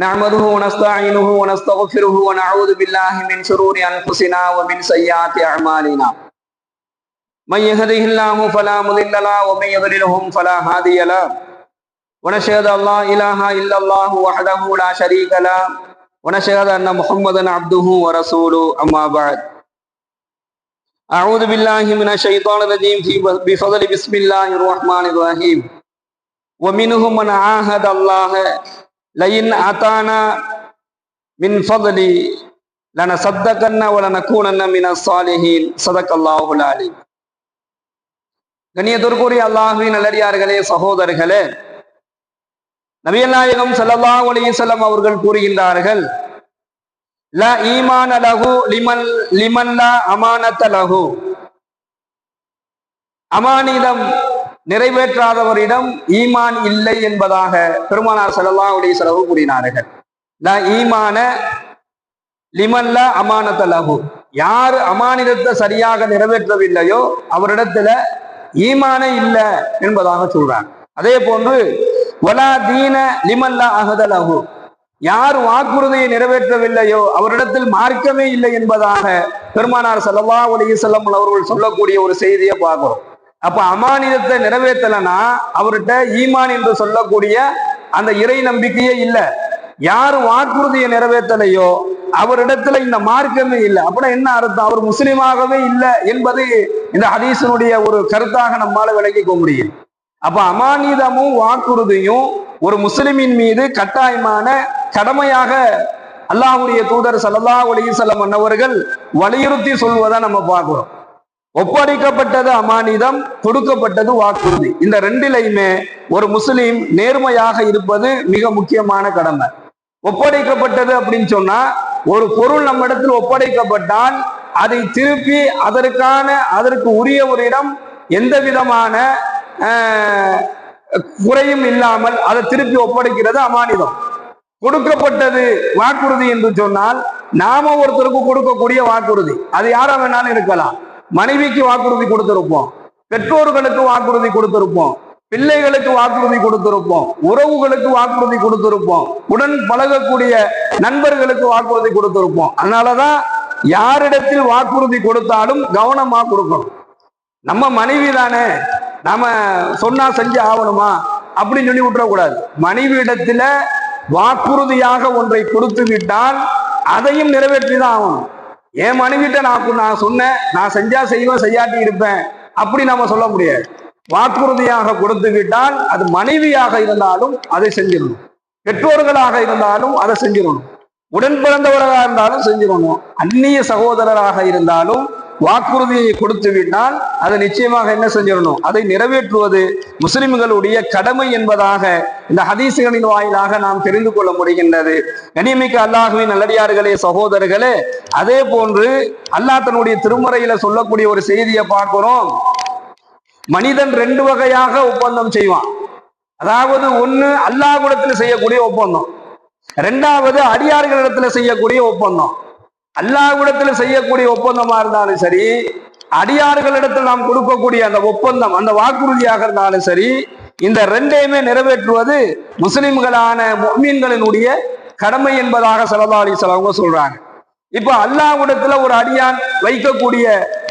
نحمده ونستعينه ونستغفره ونعوذ بالله من شرور أنفسنا ومن سيئات أعمالنا من يهده الله فلا مضل له ومن يضلله فلا هادي له ونشهد أن لا إله إلا الله وحده لا شريك له ونشهد أن محمدا عبده ورسوله أما بعد أعوذ بالله من الشيطان الرجيم بفضل بسم الله الرحمن الرحيم ومنهم من عاهد الله لئن أتانا من فضلي لنصدقن ولنكونن من الصالحين صدق الله العليم. கண்ணியத்திற்குரிய அல்லாஹ்வின் நல்லடியார்களே, சகோதரர்களே, நபிகள் நாயகம் ஸல்லல்லாஹு அலைஹி வஸல்லம் அவர்கள் கூறுகின்றார்கள், லா ஈமான லஹு லிமன் லா அமானத லஹு. அமானிதம் நிறைவேற்றாதவரிடம் ஈமான் இல்லை என்பதாக பெருமானார் ஸல்லல்லாஹு அலைஹி வஸல்லம் கூறினார்கள். லா ஈமான லிமன் லா அமானத லஹு. யார் அமானிதத்தை சரியாக நிறைவேற்றவில்லையோ அவரிடத்துல ஈமானே இல்லை என்பதாக சொல்றாங்க. அதே போன்று வலா தீன லிமன் லா அஹத லஹு. யார் வாக்குறுதியை நிறைவேற்றவில்லையோ அவரிடத்தில் மார்க்கமே இல்லை என்பதாக பெருமானார் ஸல்லல்லாஹு அலைஹி வஸல்லம் அவர்கள் சொல்லக்கூடிய ஒரு செய்தியை பார்க்கிறோம். அப்ப அமானிதத்தை நிறைவேற்றலனா அவர்கிட்ட ஈமான் என்று சொல்லக்கூடிய அந்த இறை நம்பிக்கையே இல்லை. யார் வாக்குறுதியை நிறைவேற்றலையோ அவரிடத்துல இந்த மார்க்கமே இல்லை. அப்படின்னா என்ன அர்த்தம்? அவர் முஸ்லிமாகவே இல்லை என்பது இந்த ஹதீஸினுடைய ஒரு கருத்தாக நம்மால விளங்கிக்க முடியும். அப்ப அமானிதமும் வாக்குறுதியும் ஒரு முஸ்லிமின் மீது கட்டாயமான கடமையாக அல்லாஹ்வுடைய தூதர் ஸல்லல்லாஹு அலைஹி வஸல்லம் அவர்கள் வலியுறுத்தி சொல்வதை நம்ம பார்க்கிறோம். ஒப்படைக்கப்பட்டது அமானிதம், கொடுக்கப்பட்டது வாக்குறுதி. இந்த ரெண்டிலையுமே ஒரு முஸ்லிம் நேர்மையாக இருப்பது மிக முக்கியமான கடமை. ஒப்படைக்கப்பட்டது அப்படின்னு சொன்னா, ஒரு பொருள் நம்ம இடத்தில் ஒப்படைக்கப்பட்டால் அதை திருப்பி அதற்கு உரியவரிடம் எந்த விதமான குறையும் இல்லாமல் அதை திருப்பி ஒப்படைக்கிறது அமானிதம். கொடுக்கப்பட்டது வாக்குறுதி என்று சொன்னால் நாம ஒருத்தருக்கு கொடுக்கக்கூடிய வாக்குறுதி, அது யாரா வேணாலும் இருக்கலாம். மனைவிக்கு வாக்குறுதி கொடுத்திருப்போம், பெற்றோர்களுக்கு வாக்குறுதி கொடுத்திருப்போம், பிள்ளைகளுக்கு வாக்குறுதி கொடுத்திருப்போம், உறவுகளுக்கு வாக்குறுதி கொடுத்திருப்போம், உடன் பழகக்கூடிய நண்பர்களுக்கு வாக்குறுதி கொடுத்திருப்போம். அதனாலதான் யாரிடத்தில் வாக்குறுதி கொடுத்தாலும் கவனமா கொடுக்கணும். நம்ம மனைவி தானே, நாம சொன்னா செஞ்சு ஆகணுமா அப்படின்னு சொல்லி விட்டுறக்கூடாது. மனைவி இடத்துல வாக்குறுதியாக ஒன்றை கொடுத்து விட்டால் அதையும் நிறைவேற்றி தான் ஆகணும். என் மனைவிட்ட நான் சொன்னேன், நான் செஞ்சா செய்வேன், செய்யாட்டி இருப்பேன் அப்படி நாம சொல்ல முடியாது. வாக்குறுதியாக கொடுத்து விட்டால் அது மனைவியாக இருந்தாலும் அதை செஞ்சிடணும், பெற்றோர்களாக இருந்தாலும் அதை செஞ்சிடணும், உடன் பிறந்தவராக இருந்தாலும் செஞ்சிடணும், அந்நிய சகோதரராக இருந்தாலும் வாக்குறுதியை கொடுத்து விட்டால் அதை நிச்சயமாக என்ன செஞ்சிடணும், அதை நிறைவேற்றுவது முஸ்லிம்களுடைய கடமை என்பதாக இந்த ஹதீசுகளின் வாயிலாக நாம் தெரிந்து கொள்ள முடிகின்றது. கண்ணியமிக்க அல்லாஹ்வின் நல்லடியார்களே, சகோதரர்களே, அதே போன்று அல்லாஹ் தன்னுடைய திருமறையில சொல்லக்கூடிய ஒரு செய்தியை பார்க்கிறோம். மனிதன் ரெண்டு வகையாக ஒப்பந்தம் செய்வான். அதாவது ஒண்ணு அல்லாஹ்விடத்தில் செய்யக்கூடிய ஒப்பந்தம், ரெண்டாவது அடியார்களிடத்துல செய்யக்கூடிய ஒப்பந்தம். அல்லாஹ்விடத்தில் செய்யக்கூடிய ஒப்பந்தமா இருந்தாலும் சரி, அடியார்களிடத்தில் நாம் கொடுக்கக்கூடிய அந்த ஒப்பந்தம், அந்த வாக்குறுதியாக இருந்தாலும் சரி, இந்த ரெண்டையுமே நிறைவேற்றுவது முஸ்லிம்களான முஃமின்களினுடைய கடமை என்பதாக ஸல்லல்லாஹு அலைஹி வஸல்லம் சொல்றாங்க. இப்ப அல்லாஹ்விடத்துல ஒரு அடியான் வைக்கக்கூடிய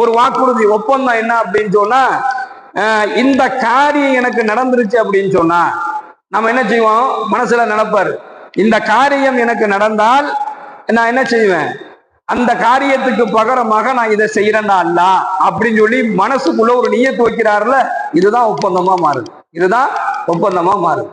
ஒரு வாக்குறுதி ஒப்பந்தம் என்ன அப்படின்னு சொன்னா, இந்த காரியம் எனக்கு நடந்துருச்சு அப்படின்னு சொன்னா நம்ம என்ன செய்வோம், மனசுல நினைப்பாரு, இந்த காரியம் எனக்கு நடந்தால் நான் என்ன செய்வேன், அந்த காரியத்துக்கு பகரமாக நான் இதை செய்யறேன்டா அல்லா அப்படின்னு சொல்லி மனசுக்குள்ள ஒரு நியத்து வைக்கிறாருல, இதுதான் ஒப்பந்தமா மாறுது. இதுதான் ஒப்பந்தமா மாறுது.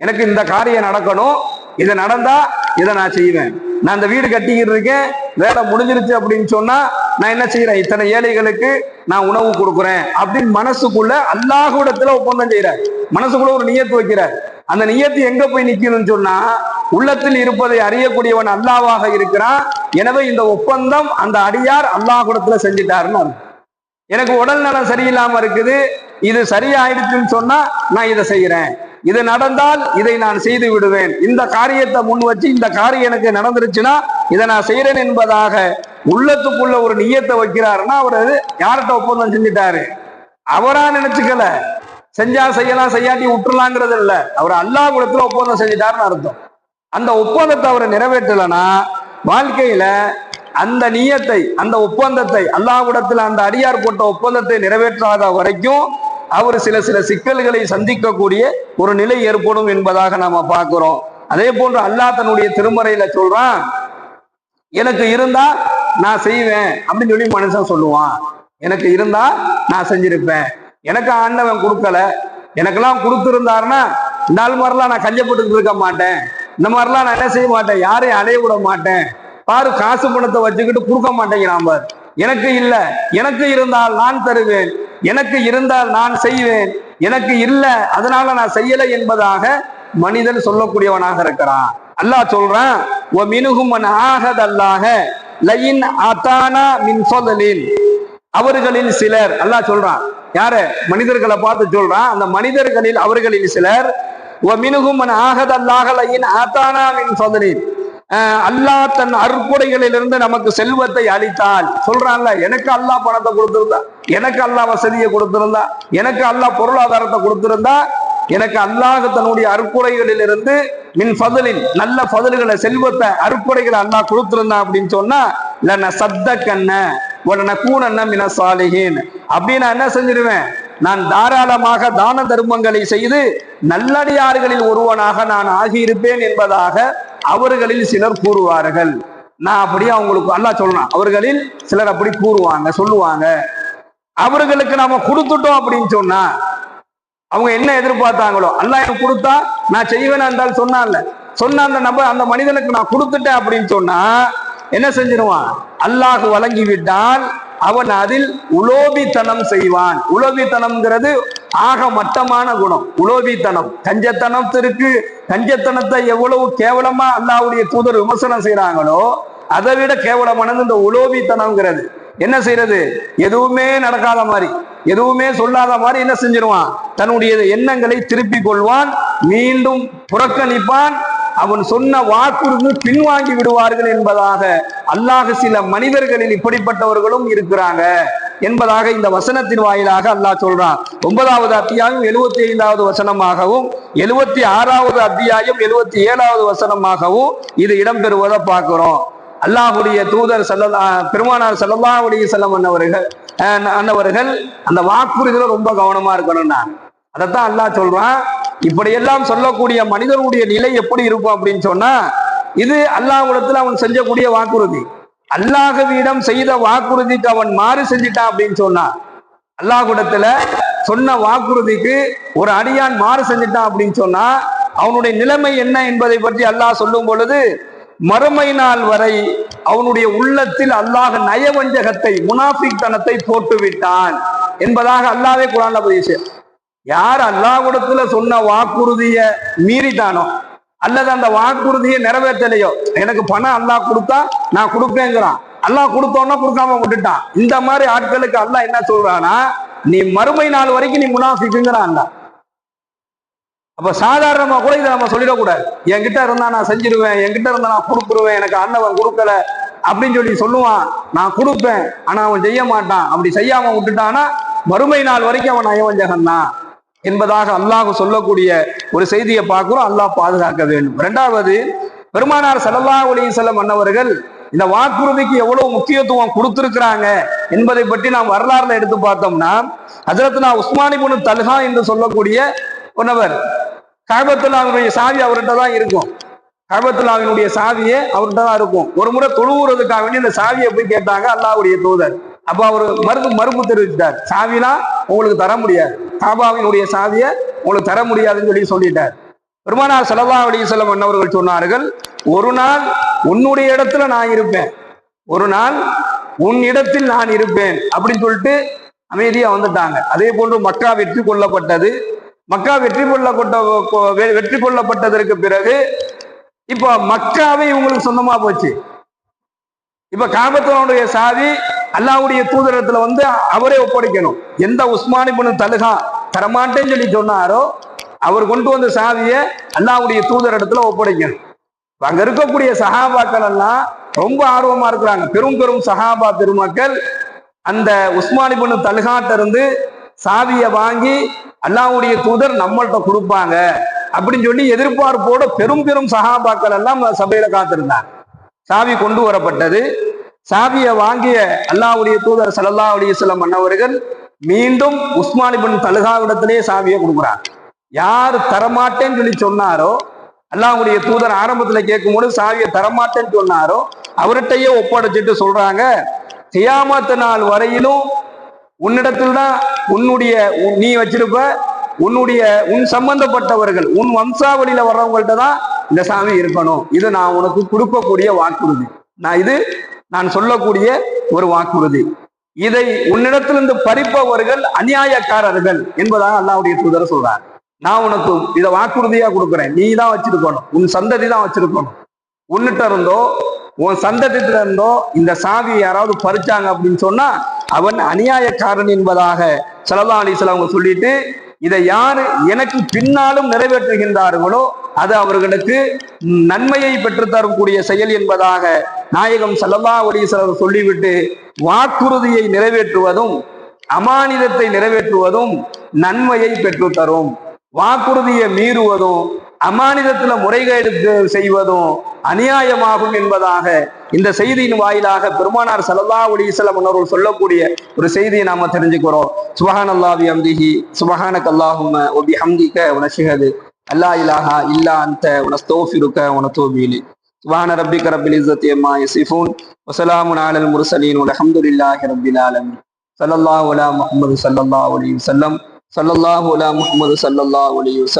எனக்கு இந்த காரியம் நடக்கணும், இது நடந்தா இதை நான் செய்வேன். நான் இந்த வீடு கட்டிக்கிட்டு இருக்கேன், வேலை முடிஞ்சிருச்சு அப்படின்னு சொன்னா நான் என்ன செய்யறேன், இத்தனை ஏழைகளுக்கு நான் உணவு கொடுக்குறேன் அப்படின்னு மனசுக்குள்ள அல்லாஹ்விடத்துல ஒப்பந்தம் செய்யறார். மனசுக்குள்ள ஒரு நியத்து வைக்கிறார். அந்த நியத்து எங்க போய் நிக்கணும்னு சொன்னா, உள்ளத்தில் இருப்பதை அறியக்கூடியவன் அல்லாஹ்வாக இருக்கிறான். எனவே இந்த ஒப்பந்தம் அந்த அடியார் அல்லாஹ்விடத்துல செஞ்சிட்டாருன்னு அர்த்தம். எனக்கு உடல் நலம் சரியில்லாம இருக்குது, இது சரியாயிடுச்சுன்னு சொன்னா நான் இதை செய்யறேன், இது நடந்தால் இதை நான் செய்து விடுவேன், இந்த காரியத்தை முன் வச்சு இந்த காரியம் எனக்கு நடந்துருச்சுன்னா இதை நான் செய்யறேன் என்பதாக உள்ளத்துக்குள்ள ஒரு நியத்தை வைக்கிறாருன்னா அவர் யார்கிட்ட ஒப்பந்தம் செஞ்சிட்டாரு, அவரா நினைச்சுக்கல, செஞ்சா செய்யலாம் செய்யாட்டி விட்டுலாங்கிறது இல்லை, அவர் அல்லாஹ்விடத்துல ஒப்பந்தம் செஞ்சிட்டாருன்னு அர்த்தம். அந்த ஒப்பந்தத்தை அவர் நிறைவேற்றலைன்னா வாழ்க்கையில அந்த நியத்தை, அந்த ஒப்பந்தத்தை, அல்லாஹ்விடத்தில் அந்த அடியார் போட்ட ஒப்பந்தத்தை நிறைவேற்றாத வரைக்கும் அவர் சில சிக்கல்களை சந்திக்கக்கூடிய ஒரு நிலை ஏற்படும் என்பதாக நாம பார்க்கிறோம். அதே போன்று அல்லாஹ் தன்னுடைய திருமறையில சொல்றான், எனக்கு இருந்தா நான் செய்வேன் அப்படின்னு சொல்லி மனுஷன் சொல்லுவான். எனக்கு இருந்தா நான் செஞ்சிருப்பேன், எனக்கு ஆண்டவன் கொடுக்கல, எனக்கெல்லாம் கொடுத்துருந்தாருன்னா இந்த மாதிரிலாம் நான் கஞ்சப்பட்டு இருக்க மாட்டேன், இந்த மாதிரிலாம் நான் என்ன செய்ய மாட்டேன், யாரையும் அலைய விட மாட்டேன், பாரு காசு பணத்தை வச்சுக்கிட்டு கொடுக்க மாட்டேங்கிறான் பாரு. எனக்கு இல்ல, எனக்கு இருந்தால் நான் தருவேன், எனக்கு இருந்தால் நான் செய்வேன், எனக்கு இல்ல அதனால நான் செய்யலை என்பதாக மனிதன் சொல்லக்கூடியவனாக இருக்கிறான். அல்லாஹ் சொல்றான், ஓ மினுகும் ஆகதல்லாக லயின் அதானா மின் ஃபதலின், அவர்களில் சிலர், அல்லாஹ் சொல்றான் யாரு, மனிதர்களை பார்த்து சொல்றான், அந்த மனிதர்களில் அவர்களில் சிலர், ஓ மினுகும் ஆகதல்லாக லயின் அதானா மின் ஃபதலின், அல்லாஹ் தன் அருட்கொடைகளிலிருந்து நமக்கு செல்வத்தை அளித்தால், சொல்றான்ல எனக்கு அல்லாஹ் பணத்தை கொடுத்திருந்தா, எனக்கு அல்லாஹ் வசதியை கொடுத்திருந்தா, எனக்கு அல்லாஹ் பொருளாதாரத்தை கொடுத்திருந்தா, எனக்கு அல்லாஹ் தன்னுடைய அருட்கொடைகளிலிருந்து மின் ஃபதலின் நல்ல ஃபதல்களை செல்வத்தை அருட்கொடைகளை அல்லாஹ் கொடுத்திருந்தான் அப்படின்னு சொன்னா இல்ல சத்த கண்ண உடனே கூணன்ன மின சாலிஹீன் அப்படின்னு நான் என்ன செஞ்சிருவேன், நான் தாராளமாக தான தர்மங்களை செய்து நல்லடியார்களில் ஒருவனாக நான் ஆகியிருப்பேன் என்பதாக அவர்களில் சிலர் கூறுவார்கள். நான் அப்படியே அவங்களுக்கு அல்லாஹ் சொல்லணும், அவர்களில் சிலர் அப்படி கூறுவாங்க, சொல்லுவாங்க. அவர்களுக்கு நாம கொடுத்துட்டோம் அப்படின்னு சொன்னா அவங்க என்ன எதிர்பார்த்தாங்களோ, அல்லாஹ் எனக்கு கொடுத்தா நான் செய்வேன் என்றால் சொன்னான்ல, சொன்ன அந்த நபர் அந்த மனிதனுக்கு நான் கொடுத்துட்டேன் அப்படின்னு சொன்னா என்ன செஞ்சிருவான், அல்லாஹ் வழங்கி விட்டால் அவன் அதில் உலோபித்தனம் செய்வான். உலோபித்தனம்ங்கிறது ஆக மட்டமான குணம். உலோபித்தனம் கஞ்சத்தனத்திற்கு, கஞ்சத்தனத்தை எவ்வளவு கேவலமா அல்லாஹ்வுடைய தூதர் விமர்சனம் செய்யறாங்களோ அதை விட கேவலமானது இந்த உலோபித்தனம்ங்கிறது. என்ன செய்யறது, எதுவுமே நடக்காத மாதிரி, எதுவுமே சொல்லாத மாதிரி என்ன செஞ்சிருவான், தன்னுடைய எண்ணங்களை திருப்பி கொள்வான், மீண்டும் புறக்கணிப்பான், அவன் சொன்ன வாக்குறுதி பின்வாங்கி விடுவார்கள் என்பதாக அல்லாஹ் சில மனிதர்களில் இப்படிப்பட்டவர்களும் இருக்கிறாங்க என்பதாக இந்த வசனத்தின் வாயிலாக அல்லாஹ் சொல்றான். 9வது அத்தியாயம் 75வது வசனமாகவும் 76வது அத்தியாயம் 77வது வசனமாகவும் இது இடம்பெறுவதை பார்க்கிறோம். அல்லாஹுடைய தூதர் பெருமானார் ஸல்லல்லாஹு அலைஹி வஸல்லம் அன்னவர்கள் அந்த வாக்குறுதியில ரொம்ப கவனமா இருக்கணும்னா அதைத்தான் அல்லாஹ் சொல்றான். இப்படியெல்லாம் சொல்லக்கூடிய மனிதனுடைய நிலை எப்படி இருக்கும் அப்படின்னு சொன்னா, இது அல்லாஹ்விடத்துல அவன் செஞ்சக்கூடிய வாக்குறுதி. அல்லாஹ்விடம் செய்த வாக்குறுதிக்கு அவன் மாறு செஞ்சிட்டான் அப்படின்னு சொன்னா, அல்லாஹ்விடத்துல சொன்ன வாக்குறுதிக்கு ஒரு அடியான் மாறு செஞ்சிட்டான் அப்படின்னு சொன்னா அவனுடைய நிலைமை என்ன என்பதை பற்றி அல்லாஹ் சொல்லும் பொழுது, மறுமை நாள் வரை அவனுடைய உள்ளத்தில் அல்லாஹ் நயவஞ்சகத்தை, முனாஃபிக்தனத்தை போட்டு விட்டான் என்பதாக அல்லாஹ்வே குர்ஆன்ல பதிவு செய்றான். யார் அல்லாஹ்விடத்துல சொன்ன வாக்குறுதிய மீறிட்டானோ அல்லது அந்த வாக்குறுதியை நிறைவேற்றலையோ, எனக்கு பணம் அல்லாஹ் கொடுத்தா நான் கொடுப்பேங்கிறான், அல்லாஹ் கொடுத்தோன்னா கொடுக்காம விட்டுட்டான், இந்த மாதிரி ஆட்களுக்கு அல்லாஹ் என்ன சொல்றானா, நீ மறுமை நாள் வரைக்கும் நீ முனாஃபிக்குங்கிறான் அல்லாஹ். அப்ப சாதாரணமா கூட இதை நம்ம சொல்லிடக்கூடாது, என்கிட்ட இருந்தா நான் செஞ்சிருவேன், என்கிட்ட இருந்தா நான் கொடுத்துருவேன், எனக்கு ஆண்டவன் கொடுக்கல அப்படின்னு சொல்லி சொல்லுவான், நான் கொடுப்பேன் ஆனா அவன் செய்ய மாட்டான், அப்படி செய்யாம விட்டுட்டானா மறுமை நாள் வரைக்கும் அவன் நயவஞ்சகன் தான் என்பதாக அல்லாஹ் சொல்லக்கூடிய ஒரு செய்தியை பார்க்கிறோம். அல்லாஹ் பாதுகாக்க வேண்டும். 2வது, பெருமானார் ஸல்லல்லாஹு அலைஹி வஸல்லம் அன்னவர்கள் இந்த வாக்குறுதிக்கு எவ்வளவு முக்கியத்துவம் கொடுத்திருக்கிறாங்க என்பதை பற்றி நாம் வரலாறுல எடுத்து பார்த்தோம்னா, ஹஜ்ரத்னா உஸ்மான் இப்னு தல்ஹா என்று சொல்லக்கூடிய ஒருவர், கஅபத்துல்லாஹ்வுடைய சாவி அவர்கிட்ட தான் இருக்கும், கஅபத்துல்லாஹ்வுடைய சாவியே அவர்கிட்ட தான் இருக்கும். ஒரு முறை தொழுவுறதுக்காக வேண்டி இந்த சாவியை போய் கேட்டாங்க அல்லாஹ்வுடைய தூதர். அப்ப அவர் மறுப்பு தெரிவித்தார், சாவிலாம் உங்களுக்கு தர முடியாது, காபாவினுடைய சாவியை உங்களுக்கு தர முடியாதுன்னு சொல்லிட்டார். பெருமானார் ஸல்லல்லாஹு அலைஹி வஸல்லம் அன்னவர்கள் சொன்னார்கள், ஒரு நாள் உன்னுடைய இடத்துல நான் இருப்பேன், ஒரு நாள் உன் இடத்தில் நான் இருப்பேன் அப்படின்னு சொல்லிட்டு அமைதியா வந்துட்டாங்க. அதே போன்று மக்கா வெற்றி கொள்ளப்பட்டது. மக்கா வெற்றி கொள்ளப்பட்டதற்கு பிறகு இப்ப மக்காவே இவங்களுக்கு சொந்தமா போச்சு. இப்ப காபத்துல்லாஹ்வுடைய சாவி அல்லாஹ்வுடைய தூதரத்துல அவரே ஒப்படைக்கணும். எந்த உஸ்மான் இப்னு தல்ஹா தரமாட்டேன்னு சொல்லி சொன்னாரோ அவர் கொண்டு வந்த சாவியை அல்லாஹ்வுடைய தூதர் இடத்துல ஒப்படைக்கணும். அங்க இருக்கக்கூடிய சஹாபாக்கள் எல்லாம் ரொம்ப ஆர்வமா இருக்கிறாங்க. பெரும் சஹாபா பெருமக்கள் அந்த உஸ்மான் இப்னு தல்ஹாட்ட இருந்து சாவியை வாங்கி அல்லாஹ்வுடைய தூதர் நம்மள்கிட்ட கொடுப்பாங்க அப்படின்னு சொல்லி எதிர்பார்ப்போட பெரும் பெரும் சஹாபாக்கள் எல்லாம் சபையில காத்திருந்தாங்க. சாவி கொண்டு வரப்பட்டது. சாவியை வாங்கிய அல்லாஹ்வுடைய தூதர் ஸல்லல்லாஹு அலைஹி வஸல்லம் அன்னவர்கள் மீண்டும் உஸ்மான் இப்னு தல்ஹாவிடத்திலே சாவியை கொடுக்குறாங்க. யார் தரமாட்டேன்னு சொல்லி சொன்னாரோ, அல்லாஹ்வுடைய தூதர் ஆரம்பத்துல கேட்கும்போது சாவியை தரமாட்டேன்னு சொன்னாரோ அவர்கிட்டயே ஒப்படைச்சிட்டு சொல்றாங்க, கியாமத் நாள் வரையிலும் உன்னிடத்தில் தான் நீ வச்சிருப்ப, உன் சம்பந்தப்பட்டவர்கள் உன் வம்சாவளியில வர்றவங்கள்ட்ட தான் இந்த சாவி இருக்கணும். இது நான் உனக்கு கொடுக்கக்கூடிய வாக்குறுதி. நான் சொல்லக்கூடிய ஒரு வாக்குறுதி. இதை உன்னிடத்திலிருந்து பறிப்பவர்கள் அநியாயக்காரர்கள் என்பதாக அல்லாஹ்வுடைய தூதர் சொல்றாங்க. நான் உனக்கு இதை வாக்குறுதியா கொடுக்குறேன், நீ தான் வச்சிருக்கணும், உன் சந்ததி தான் வச்சிருக்கணும். உன்னிட்ட இருந்தோ உன் சந்ததியில இருந்தோ இந்த சாவியை யாராவது பறிச்சாங்க அப்படின்னு சொன்னா அவன் அநியாயக்காரன் என்பதாக ஸல்லல்லாஹு அலைஹி வஸல்லம் அவங்க சொல்லிட்டு, இதை யாரு எனக்கு பின்னாலும் நிறைவேற்றுகின்றார்களோ அது அவர்களுக்கு நன்மையை பெற்றுத்தரக்கூடிய செயல் என்பதாக நாயகம் ஸல்லல்லாஹு அலைஹி வஸல்லம் சொல்லிவிட்டு, வாக்குறுதியை நிறைவேற்றுவதும் அமானிதத்தை நிறைவேற்றுவதும் நன்மையை பெற்றுத்தரும், வாக்குறுதியை மீறுவதும் அமானிதத்துல முறைகேடு செய்வதும் அநியாயமாகும் என்பதாக இந்த செய்தியின் வாயிலாக பெருமானார் ஸல்லல்லாஹு அலைஹி வஸல்லம் அவர்கள் சொல்லக்கூடிய ஒரு செய்தியை நாம தெரிஞ்சுக்கிறோம். சுப்ஹானல்லாஹி வபிஹம்திஹி சுப்ஹானக அல்லாஹும்ம வபிஹம்திக வனஷ்ஹது அல்லா இலாஹா இல்லா அன்த வனஸ்தக்ஃபிருக வனதூபு இலைக். சுப்ஹான ரப்பிக ரப்பில் இஸ்ஸத்தி அம்மா யசிஃபூன் வஸலாமுன் அலல் முர்ஸலீன் வல்ஹம்துலில்லாஹி ரப்பில் ஆலமீன். ஸல்லல்லாஹு அலா முஹம்மது ஸல்லல்லாஹு அலைஹி வஸல்லம். ஸல்லல்லாஹு அலா முஹம்மது ஸல்லல்லாஹு அலைஹி வஸல்லம்.